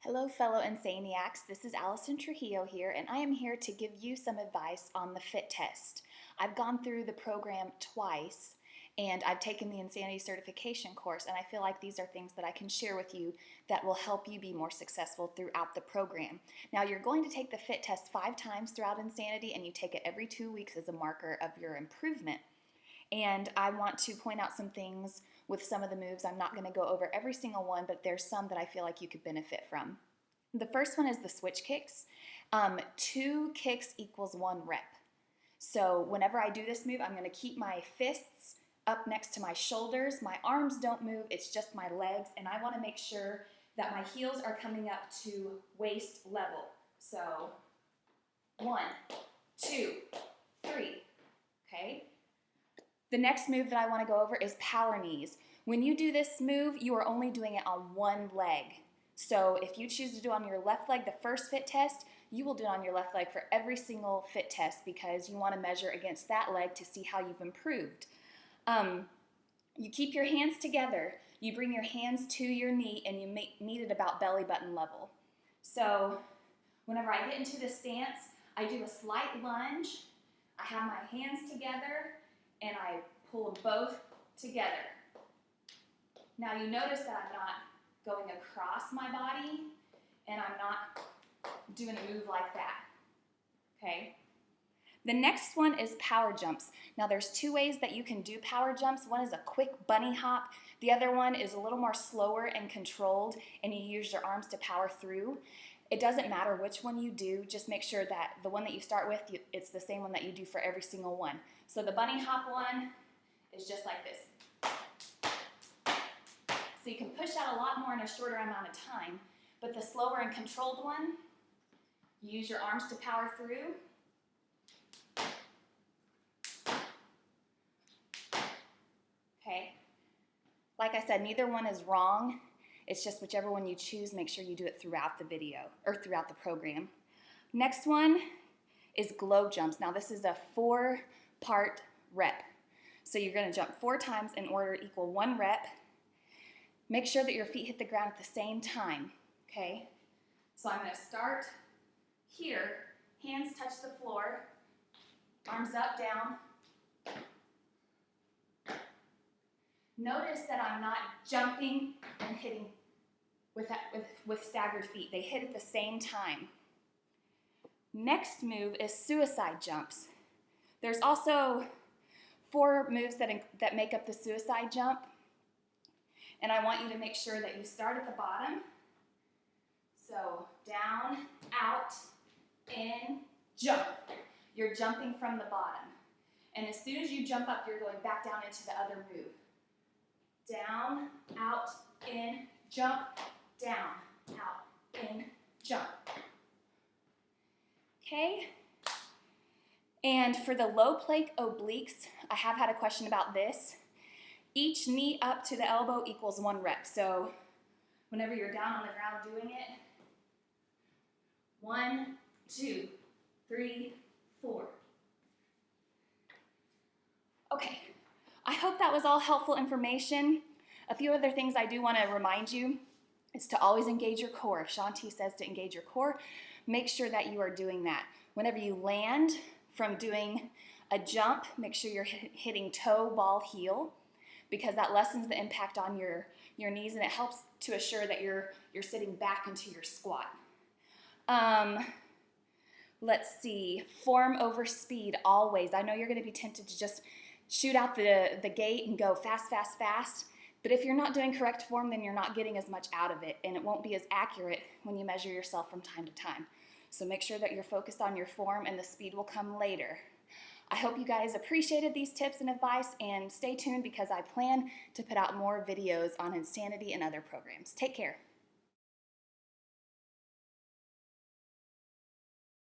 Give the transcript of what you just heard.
Hello fellow Insaniacs, this is Allison Trujillo here, and I am here to give you some advice on the FIT test. I've gone through the program twice, and I've taken the Insanity Certification course, and I feel like these are things that I can share with you that will help you be more successful throughout the program. Now, you're going to take the FIT test 5 times throughout Insanity, and you take it every 2 weeks as a marker of your improvement. And I want to point out some things with some of the moves. I'm not going to go over every single one, but there's some that I feel like you could benefit from. The first one is the switch kicks. 2 kicks equals 1 rep. So whenever I do this move, I'm going to keep my fists up next to my shoulders. My arms don't move, it's just my legs, and I want to make sure that my heels are coming up to waist level. So 1, 2, 3, okay? The next move that I want to go over is power knees. When you do this move, you are only doing it on one leg. So if you choose to do it on your left leg the first FIT test, you will do it on your left leg for every single FIT test because you want to measure against that leg to see how you've improved. You keep your hands together. You bring your hands to your knee and you meet it about belly button level. So whenever I get into this stance, I do a slight lunge. I have my hands together and I pull them both together. Now you notice that I'm not going across my body and I'm not doing a move like that, okay? The next one is power jumps. Now there's 2 ways that you can do power jumps. One is a quick bunny hop. The other one is a little more slower and controlled, and you use your arms to power through. It doesn't matter which one you do, just make sure that the one that you start with, it's the same one that you do for every single one. So the bunny hop one is just like this. So you can push out a lot more in a shorter amount of time, but the slower and controlled one, you use your arms to power through. Okay. Like I said, neither one is wrong. It's just whichever one you choose, make sure you do it throughout the video or throughout the program. Next one is globe jumps. Now this is a 4-part rep. So you're going to jump 4 times in order to equal 1 rep. Make sure that your feet hit the ground at the same time, okay? So I'm going to start here. Hands touch the floor. Arms up, down. Notice that I'm not jumping and hitting with staggered feet. They hit at the same time. Next move is suicide jumps. There's also 4 moves that make up the suicide jump. And I want you to make sure that you start at the bottom. So down, out, in, jump. You're jumping from the bottom. And as soon as you jump up, you're going back down into the other move. Down, out, in, jump, down, out, in, jump. Okay? And for the low plank obliques, I have had a question about this. Each knee up to the elbow equals 1 rep. So whenever you're down on the ground doing it, 1, 2, 3, 4. Okay, I hope that was all helpful information. A few other things I do want to remind you is to always engage your core. Shanti says to engage your core. Make sure that you are doing that. Whenever you land from doing a jump, make sure you're hitting toe, ball, heel, because that lessens the impact on your knees and it helps to assure that you're sitting back into your squat. Let's see, form over speed always. I know you're going to be tempted to just shoot out the gate and go fast, fast, fast. But if you're not doing correct form, then you're not getting as much out of it, and it won't be as accurate when you measure yourself from time to time. So make sure that you're focused on your form, and the speed will come later. I hope you guys appreciated these tips and advice, and stay tuned because I plan to put out more videos on Insanity and other programs. Take care.